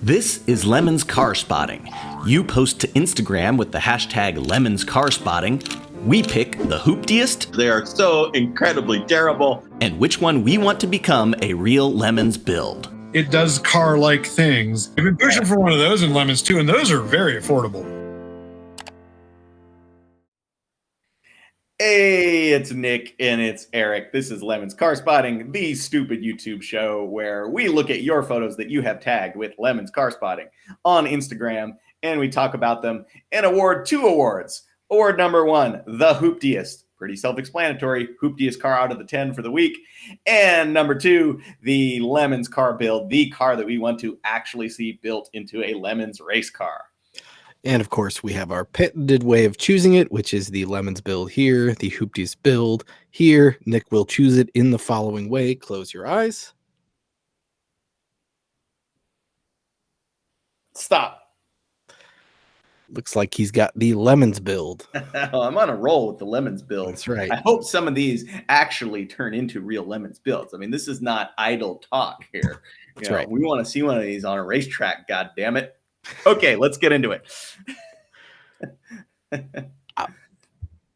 This is Lemon's Car Spotting. You post to Instagram with the hashtag Lemon's Car Spotting. We pick the hooptiest. They are so incredibly terrible. And which one we want to become a real Lemons build. It does car-like things. I've been pushing for one of those in Lemons too, and those are very affordable. Hey, it's Nick and it's Eric. This is Lemon's Car Spotting, the stupid YouTube show where we look at your photos that you have tagged with Lemon's Car Spotting on Instagram, and we talk about them and award 2 awards. Award number 1, the hooptiest. Pretty self-explanatory. Hooptiest car out of the 10 for the week. And number 2, the Lemons car build, the car that we want to actually see built into a Lemons race car. And of course, we have our patented way of choosing it, which is the Lemons build here, the hooptiest build here. Nick will choose it in the following way. Close your eyes. Stop. Looks like he's got the Lemons build. I'm on a roll with the Lemons build. That's right. I hope some of these actually turn into real Lemons builds. I mean, this is not idle talk here. That's right. We want to see one of these on a racetrack, God damn it. Okay, let's get into it.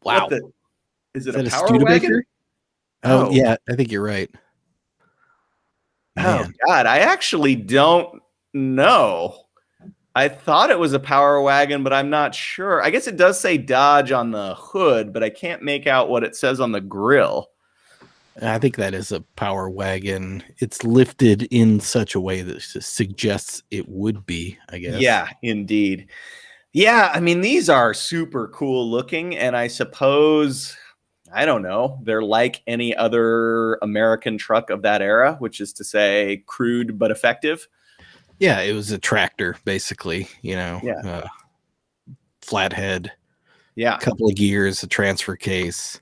Wow. Is it a Power Wagon? Studebaker? Oh, yeah, I think you're right. Man. Man. Oh, God, I actually don't know. I thought it was a Power Wagon, but I'm not sure. I guess it does say Dodge on the hood, but I can't make out what it says on the grill. I think that is a Power Wagon. It's lifted in such a way that suggests it would be, I guess. Yeah, indeed. Yeah, I mean, these are super cool looking, and I suppose, I don't know, they're like any other American truck of that era, which is to say crude but effective. Yeah, it was a tractor, basically, flathead, a couple of gears, a transfer case,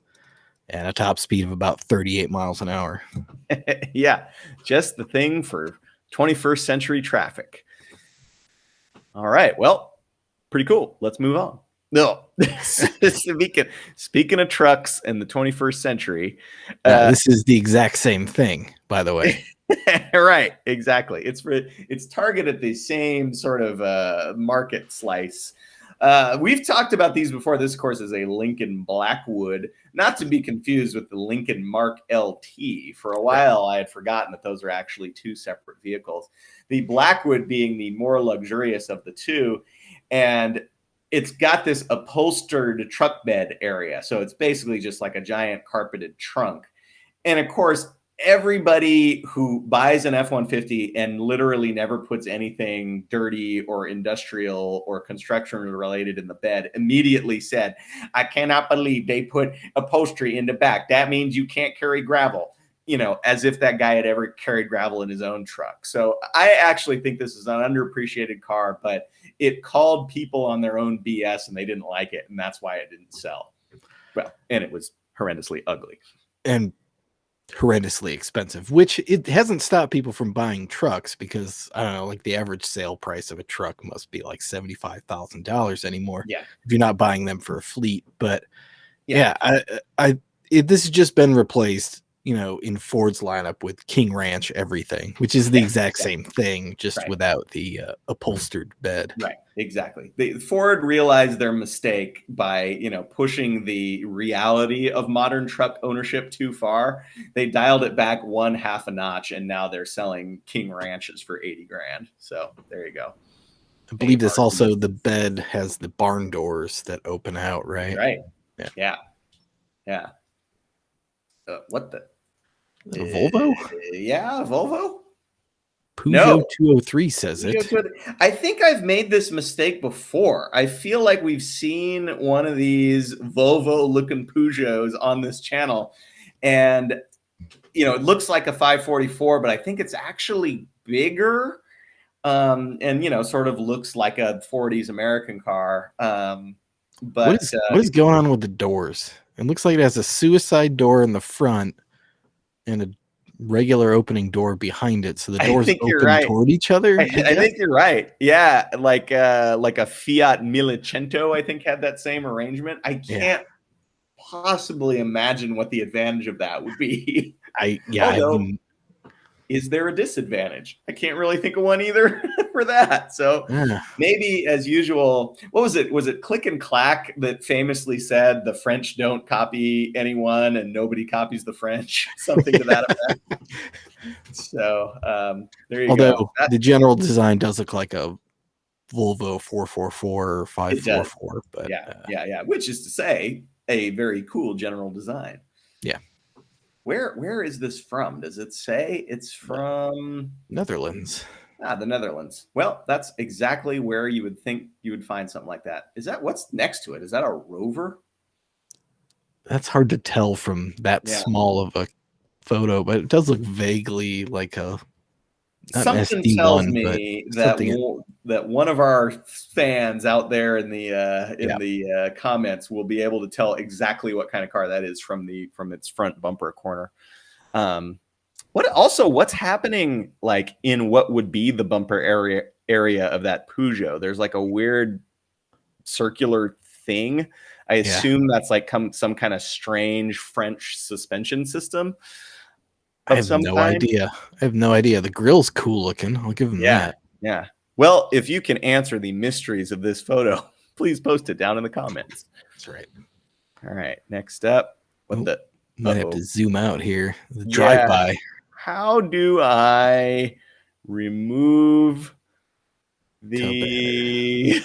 and a top speed of about 38 miles an hour. Yeah, just the thing for 21st century traffic. All right, well, pretty cool. Let's move on. No, speaking of trucks and the 21st century. This is the exact same thing, by the way. Right, exactly. It's targeted the same sort of market slice. We've talked about these before. This, of course, is a Lincoln Blackwood, not to be confused with the Lincoln Mark LT. For a while, I had forgotten that those are actually 2 separate vehicles. The Blackwood being the more luxurious of the 2, and it's got this upholstered truck bed area. So it's basically just like a giant carpeted trunk. And of course, everybody who buys an F-150 and literally never puts anything dirty or industrial or construction related in the bed immediately said, I cannot believe they put upholstery in the back. That means you can't carry gravel, as if that guy had ever carried gravel in his own truck. So I actually think this is an underappreciated car, but it called people on their own BS and they didn't like it. And that's why it didn't sell. Well, and it was horrendously ugly. And horrendously expensive, which it hasn't stopped people from buying trucks because I don't know, like the average sale price of a truck must be like $75,000 anymore. Yeah, if you're not buying them for a fleet. But this has just been replaced, in Ford's lineup with King Ranch everything, which is the exact same thing, just without the upholstered bed. Right, exactly. Ford realized their mistake by, pushing the reality of modern truck ownership too far. They dialed it back 1/2 a notch, and now they're selling King Ranches for $80,000. So there you go. I believe this also, the bed has the barn doors that open out, right? Right. Yeah. What the? A Volvo? Yeah, Volvo? Peugeot 203 says it. I think I've made this mistake before. I feel like we've seen one of these Volvo-looking Peugeots on this channel, and it looks like a 544, but I think it's actually bigger, and sort of looks like a 40s American car. But what is going on with the doors? It looks like it has a suicide door in the front and a regular opening door behind it, so the doors open toward each other. I think you're right. Yeah, like a Fiat Millicento, I think, had that same arrangement. I can't possibly imagine what the advantage of that would be. is there a disadvantage? I can't really think of one either for that. So maybe, as usual, what was it? Was it Click and Clack that famously said the French don't copy anyone and nobody copies the French? Something to that effect. So there you go. Although the general design does look like a Volvo 444 or 544, but yeah. Which is to say, a very cool general design. Yeah. Where is this from? Does it say it's from Netherlands? The Netherlands. Well, that's exactly where you would think you would find something like that. Is that what's next to it? Is that a Rover? That's hard to tell from that small of a photo, but it does look vaguely like a something SD1, tells me that one of our fans out there in the comments will be able to tell exactly what kind of car that is from its front bumper corner. What's happening like in what would be the bumper area of that Peugeot? There's like a weird circular thing. I assume that's like some kind of strange French suspension system. I have no idea. The grill's cool looking. I'll give them that. Yeah. Well, if you can answer the mysteries of this photo, please post it down in the comments. That's right. All right. Next up, might have to zoom out here. The drive-by. How do I remove the...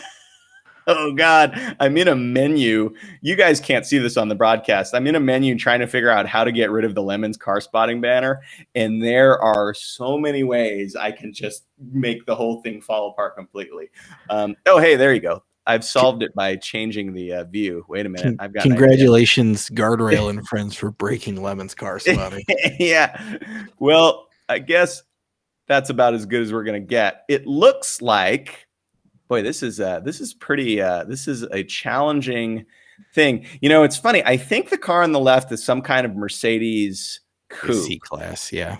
Oh, God. I'm in a menu. You guys can't see this on the broadcast. I'm in a menu trying to figure out how to get rid of the Lemons car spotting banner. And there are so many ways I can just make the whole thing fall apart completely. Hey, there you go. I've solved it by changing the view. Wait a minute. I've got congratulations, Guardrail and friends, for breaking Lemons car spotting. Yeah. Well, I guess that's about as good as we're going to get. It looks like... Boy, this is pretty. This is a challenging thing. You know, it's funny. I think the car on the left is some kind of Mercedes coupe, C-Class. Yeah,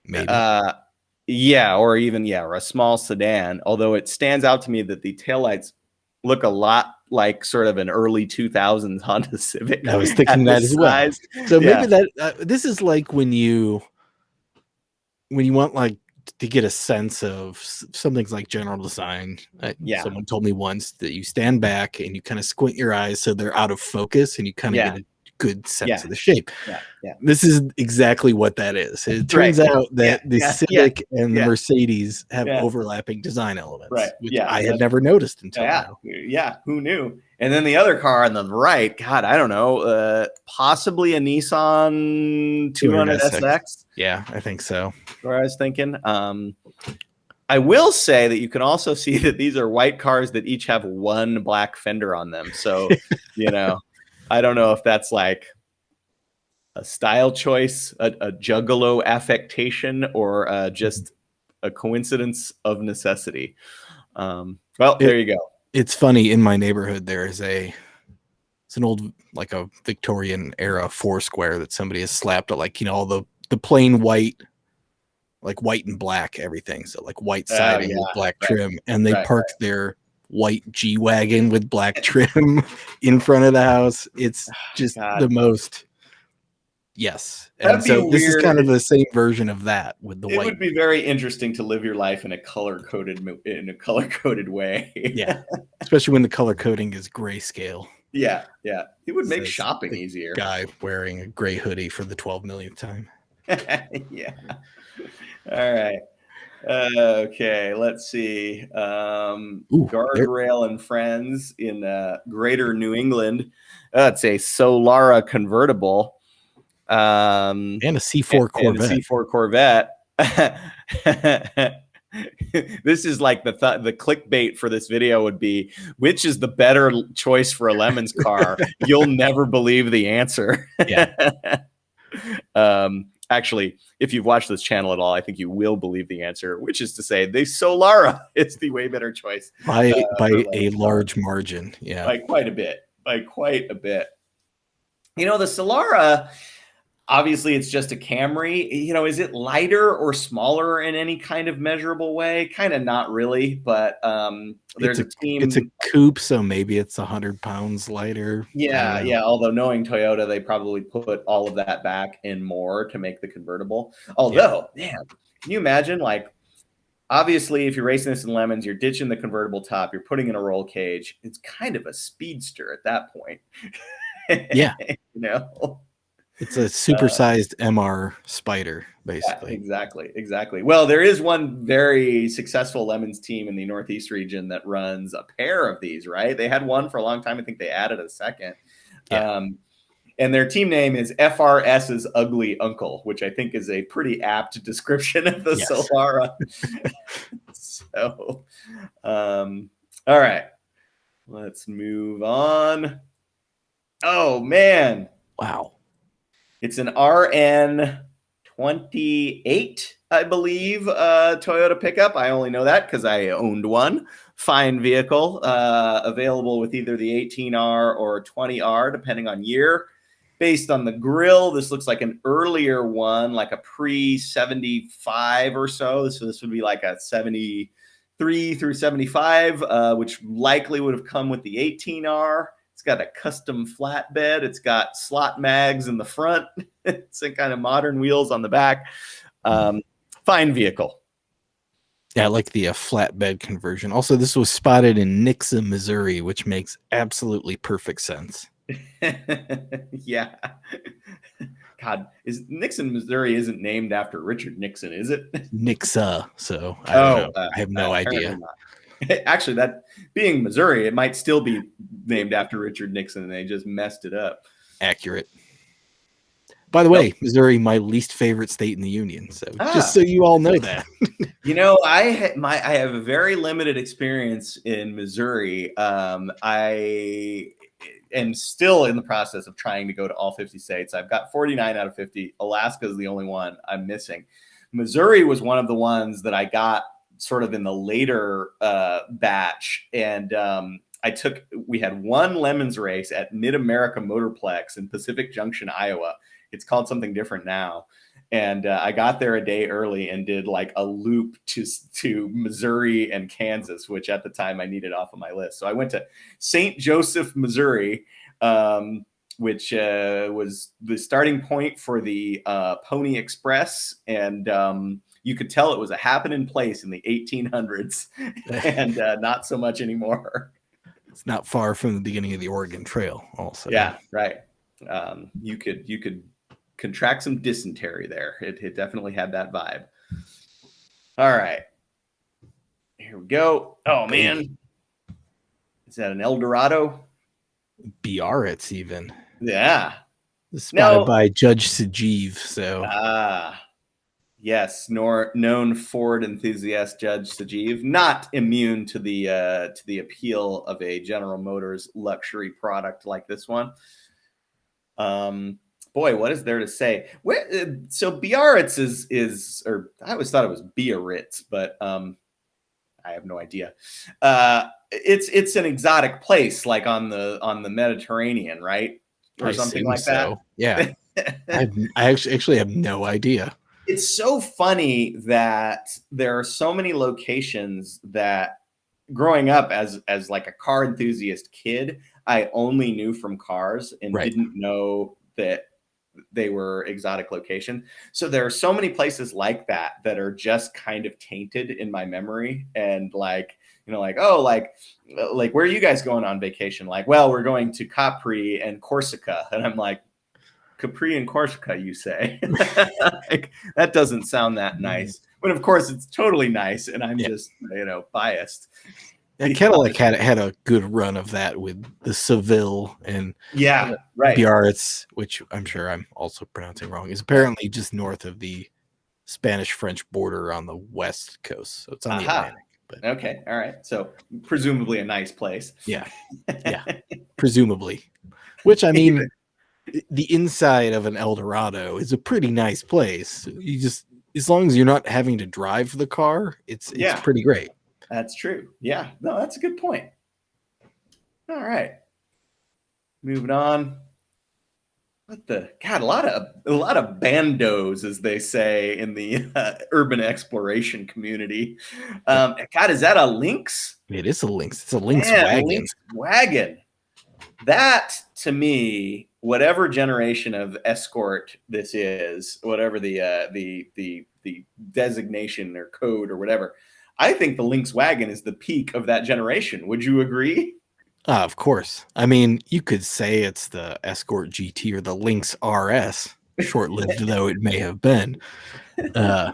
maybe. Or even or a small sedan. Although it stands out to me that the taillights look a lot like sort of an early 2000s Honda Civic. I was thinking that as well. So maybe that this is like when you want like to get a sense of something's like general design. Someone told me once that you stand back and you kind of squint your eyes so they're out of focus and you kind of get a good sense of the shape. This is exactly what that is. It turns out that the Civic and the Mercedes have overlapping design elements, which I had never noticed until now. Yeah, who knew? And then the other car on the right, God, I don't know, possibly a Nissan 200 SX. Yeah, I think so. Where I was thinking. I will say that you can also see that these are white cars that each have one black fender on them. So, I don't know if that's like a style choice, a juggalo affectation, or just a coincidence of necessity. There you go. It's funny, in my neighborhood it's an old, like a Victorian era Foursquare that somebody has slapped at all the plain white, like white and black everything. So like white siding with black trim, and they parked their white G-Wagon with black trim in front of the house. It's just the most. Yes. And so this is kind of the same version of that with the white. It would be very interesting to live your life in a color-coded way. Yeah. Especially when the color coding is grayscale. Yeah. It would make shopping easier. Guy wearing a gray hoodie for the 12 millionth time. Yeah. All right. Okay, let's see. Guardrail and friends in Greater New England. It's a Solara convertible. And a C4 Corvette. And a C4 Corvette. This is like the clickbait for this video would be, which is the better choice for a Lemons car? You'll never believe the answer. Yeah. Actually, if you've watched this channel at all, I think you will believe the answer, which is to say the Solara is the way better choice. By a large margin. Yeah. By quite a bit. The Solara, Obviously, it's just a Camry. You know, is it lighter or smaller in any kind of measurable way? Kind of not really, but there's a team. It's a coupe, so maybe it's 100 pounds lighter. Yeah, yeah. Although knowing Toyota, they probably put all of that back in more to make the convertible. Although, man, can you imagine? Like, obviously, if you're racing this in lemons, you're ditching the convertible top, you're putting in a roll cage. It's kind of a speedster at that point. Yeah. You know? It's a supersized MR Spider, basically. Yeah, exactly. Well, there is one very successful lemons team in the Northeast region that runs a pair of these, right? They had one for a long time. I think they added a second. Yeah. And their team name is FRS's Ugly Uncle, which I think is a pretty apt description of the Solara. So, all right, let's move on. Oh, man. Wow. It's an RN28, I believe, Toyota pickup. I only know that because I owned one. Fine vehicle, available with either the 18R or 20R, depending on year. Based on the grille, this looks like an earlier one, like a pre-75 or so. So this would be like a 73 through 75, which likely would have come with the 18R. It's got a custom flatbed. It's got slot mags in the front. It's a kind of modern wheels on the back. Fine vehicle. Yeah, I like the flatbed conversion. Also, this was spotted in Nixa, Missouri, which makes absolutely perfect sense. Yeah. God, is Nixon, Missouri isn't named after Richard Nixon, is it? Nixa. So I don't know. I have no idea. Actually, that being Missouri, it might still be named after Richard Nixon, and they just messed it up. Accurate. By the way, Missouri, my least favorite state in the union. So just so you all know that. You know, I have a very limited experience in Missouri. I am still in the process of trying to go to all 50 states. I've got 49 out of 50. Alaska is the only one I'm missing. Missouri was one of the ones that I got sort of in the later batch. And we had one lemons race at Mid-America Motorplex in Pacific Junction, Iowa. It's called something different now. And I got there a day early and did like a loop to Missouri and Kansas, which at the time I needed off of my list. So I went to St. Joseph, Missouri, which was the starting point for the Pony Express. And you could tell it was a happening place in the 1800s and not so much anymore. It's not far from the beginning of the Oregon Trail also. Yeah, right. You could contract some dysentery there. It definitely had that vibe. All right. Here we go. Oh, man. Is that an Eldorado? Biarritz even. Yeah. Spotted by Judge Sajeev. So yes, known Ford enthusiast Judge Sajeev, not immune to the appeal of a General Motors luxury product like this one. Boy, what is there to say? So Biarritz is, or I always thought it was Biarritz, but I have no idea. It's an exotic place, like on the Mediterranean, right, or something like that. Yeah, I actually have no idea. It's so funny that there are so many locations that, growing up as like a car enthusiast kid, I only knew from cars and didn't know that they were exotic location. So there are so many places like that are just kind of tainted in my memory. And like, you know, like, oh, like where are you guys going on vacation? Like, well, we're going to Capri and Corsica. And I'm like, Capri and Corsica, you say? Like, that doesn't sound that nice. But of course it's totally nice. And I'm just, biased. And Cadillac had a good run of that with the Seville and Biarritz, which I'm sure I'm also pronouncing wrong, is apparently just north of the Spanish-French border on the west coast. So it's on the Atlantic. But. Okay, all right. So presumably a nice place. Yeah, presumably. Which, I mean, the inside of an Eldorado is a pretty nice place. You just, as long as you're not having to drive the car, it's pretty great. That's true. Yeah. No, that's a good point. All right. Moving on. What the God? A lot of bandos, as they say in the urban exploration community. God, is that a Lynx? It is a Lynx. It's a Lynx Man, wagon. Lynx wagon. That, to me, whatever generation of escort this is, whatever the designation or code or whatever, I think the Lynx wagon is the peak of that generation. Would you agree? Of course. I mean, you could say it's the Escort GT or the Lynx RS, short-lived though it may have been. I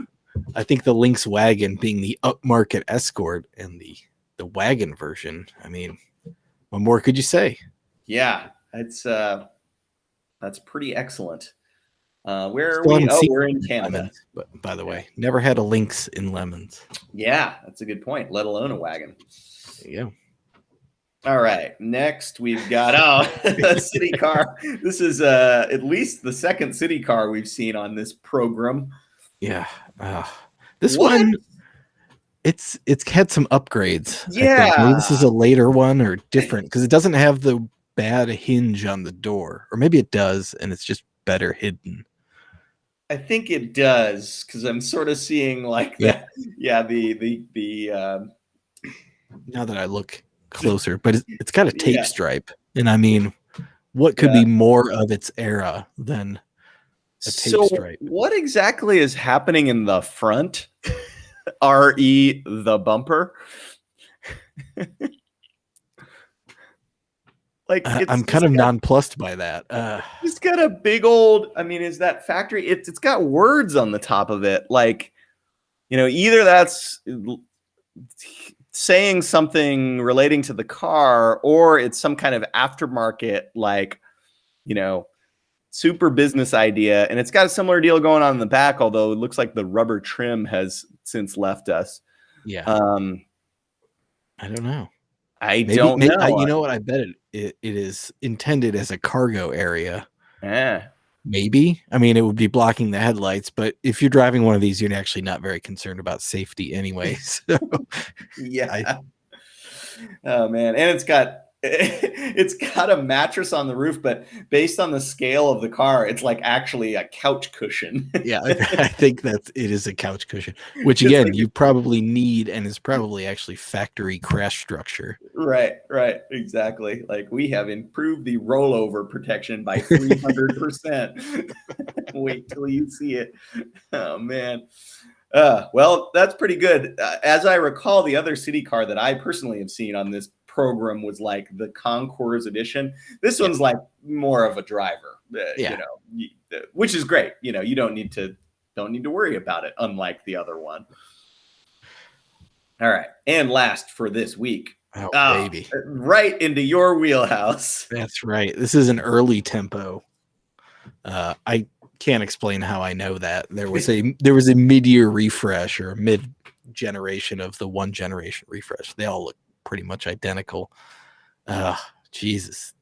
think the Lynx wagon being the upmarket Escort and the wagon version. I mean, what more could you say? Yeah, that's pretty excellent. Where are Still we? haven't Oh, seen we're in Canada. Lemons, but by the way, never had a Lynx in Lemons. Yeah, that's a good point. Let alone a wagon. There you go. All right. Next, we've got a city car. This is at least the second city car we've seen on this program. Yeah. This What? one, it's had some upgrades. I think. Yeah. Maybe this is a later one or different because it doesn't have the bad hinge on the door, or maybe it does, and it's just better hidden. I think it does because I'm sort of seeing like that. Yeah. The Now that I look closer, but it's got a tape stripe, and I mean, what could be more of its era than a tape stripe? What exactly is happening in the front? RE the bumper. Like I'm kind of nonplussed by that. It's got a big old. I mean, is that factory? It's got words on the top of it, like either that's saying something relating to the car, or it's some kind of aftermarket, like super business idea. And it's got a similar deal going on in the back, although it looks like the rubber trim has since left us. Yeah. I don't know. I don't know. You know what? I bet it is intended as a cargo area. Yeah. Maybe. I mean, it would be blocking the headlights, but if you're driving one of these, you're actually not very concerned about safety anyway. So, yeah. Oh man, and it's got a mattress on the roof, but based on the scale of the car, it's like actually a couch cushion. Yeah, I think it is a couch cushion, which again, you probably need, and is probably actually factory crash structure. Right, exactly. Like we have improved the rollover protection by 300%. Wait till you see it. Oh man. Well, that's pretty good. As I recall, the other city car that I personally have seen on this program was like the Concours edition. This one's like more of a driver, which is great. You don't need to worry about it, unlike the other one. All right, and last for this week, baby, right into your wheelhouse. That's right. This is an early tempo. I can't explain how I know that. There was a mid-year refresh or a mid-generation of the one generation refresh. They all look pretty much identical. Jesus.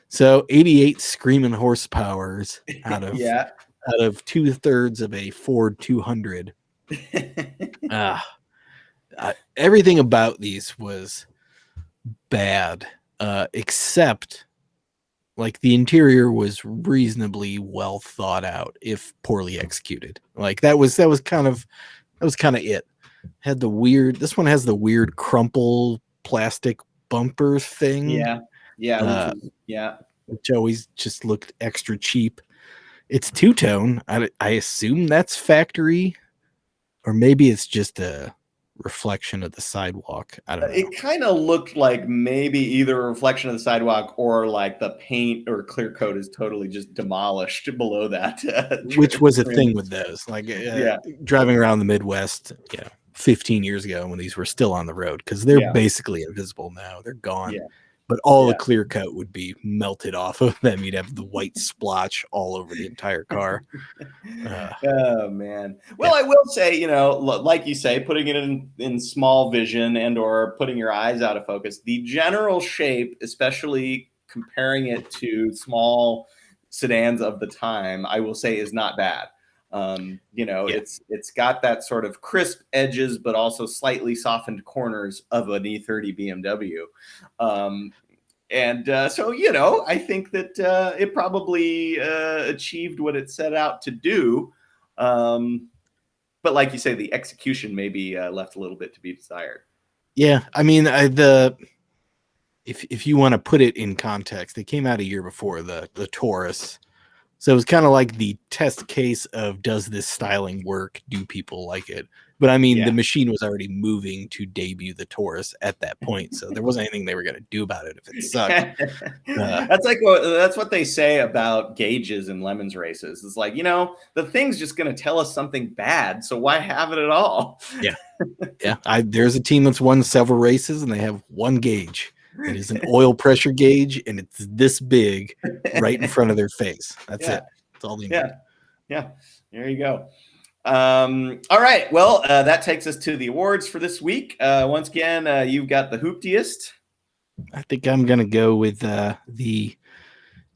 So 88 screaming horsepowers out of 2/3 of a Ford 200. Everything about these was bad, except like the interior was reasonably well thought out, if poorly executed. Like that was kind of it. Had the weird. This one has the weird crumple plastic bumper thing. Yeah. Which always just looked extra cheap. It's two-tone. I assume that's factory, or maybe it's just a reflection of the sidewalk. I don't know. It kind of looked like maybe either a reflection of the sidewalk or like the paint or clear coat is totally just demolished below that. Which was a thing with those. Like driving around the Midwest, 15 years ago when these were still on the road, because they're basically invisible now. They're gone. Yeah. But all the clear coat would be melted off of them. You'd have the white splotch all over the entire car. Oh man. Well, I will say, like you say, putting it in small vision and or putting your eyes out of focus, the general shape, especially comparing it to small sedans of the time, I will say is not bad. It's got that sort of crisp edges, but also slightly softened corners of an E30 BMW. And so, I think that it probably achieved what it set out to do. But like you say, the execution maybe left a little bit to be desired. Yeah, I mean, if you want to put it in context, they came out a year before the Taurus. So it was kind of like the test case of, does this styling work? Do people like it? But I mean, the machine was already moving to debut the Taurus at that point. So there wasn't anything they were going to do about it if it sucked. That's what they say about gauges in Lemons races. It's like, the thing's just going to tell us something bad. So why have it at all? Yeah. Yeah. There's a team that's won several races and they have one gauge. It is an oil pressure gauge, and it's this big right in front of their face. That's it. That's all they need. Yeah. There you go. All right. Well, that takes us to the awards for this week. Once again, you've got the hooptiest. I think I'm going to go with the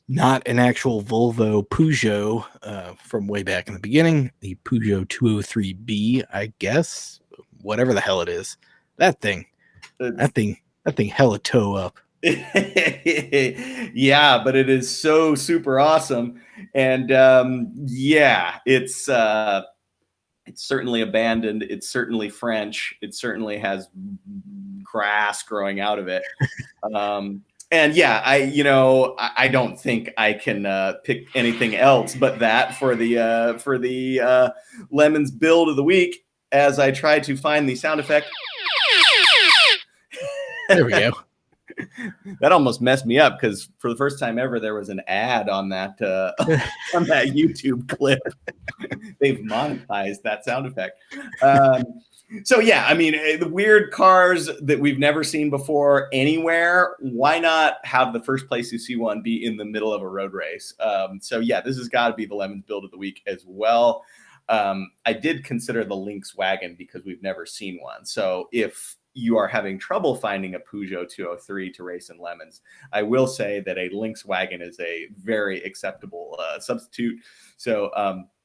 not an actual Volvo Peugeot from way back in the beginning, the Peugeot 203B, I guess, whatever the hell it is. That thing hella toe up. Yeah, but it is so super awesome. And it's certainly abandoned. It's certainly French. It certainly has grass growing out of it. And yeah, I don't think I can pick anything else but that for the Lemons build of the week, as I try to find the sound effect. There we go. That almost messed me up, because for the first time ever, there was an ad on that on that YouTube clip. They've monetized that sound effect. So yeah, I mean, the weird cars that we've never seen before anywhere. Why not have the first place you see one be in the middle of a road race? So yeah, this has got to be the Lemons build of the week as well. I did consider the Lynx Wagon because we've never seen one. So if you are having trouble finding a Peugeot 203 to race in Lemons, I will say that a Lynx Wagon is a very acceptable substitute. So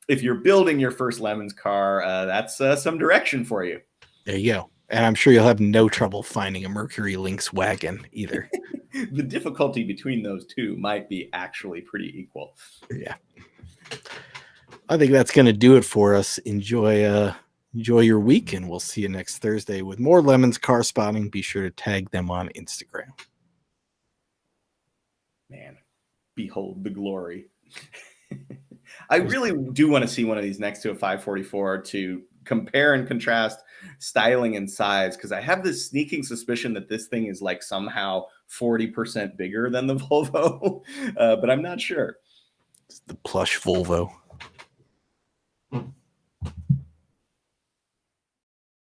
if you're building your first Lemons car, that's some direction for you. There you go. And I'm sure you'll have no trouble finding a Mercury Lynx Wagon either. The difficulty between those two might be actually pretty equal. Yeah. I think that's going to do it for us. Enjoy your week, and we'll see you next Thursday with more Lemons car spotting. Be sure to tag them on Instagram. Man, behold the glory. I really do want to see one of these next to a 544 to compare and contrast styling and size, because I have this sneaking suspicion that this thing is like somehow 40% bigger than the Volvo, but I'm not sure. It's the plush Volvo.